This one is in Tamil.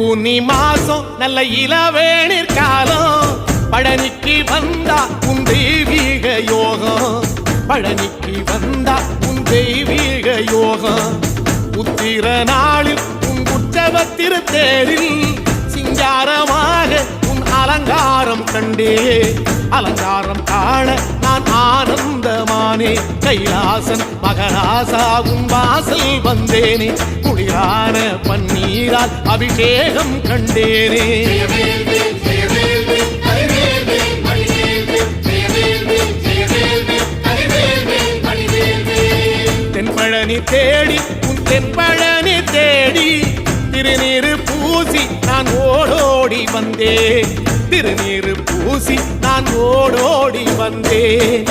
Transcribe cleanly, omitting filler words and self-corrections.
பூனி மாசம் நல்ல இளவேணிற் காலம் பழனிக்கு வந்தா உன் தெய்வீக யோகம் பழனிக்கு வந்தா உன் தெய்வீக யோகம் உத்திர நாளில் உன் உற்சவ திருத்தேரில் சிங்காரமாக உன் அலங்காரம் கண்டே அலங்காரம் காண நான் ஆனந்தமானே கைலாசன் மகராசா உன் வாசல் வந்தேனே குளிரான பன்னீரால் அபிஷேகம் கண்டேனே தென்பழனி தேடி உன் தென்பழனி தேடி திருநீரு பூசி நான் ஓடோடி வந்தேன் திருநீரு பூசி நான் ஓடோடி வந்தேன்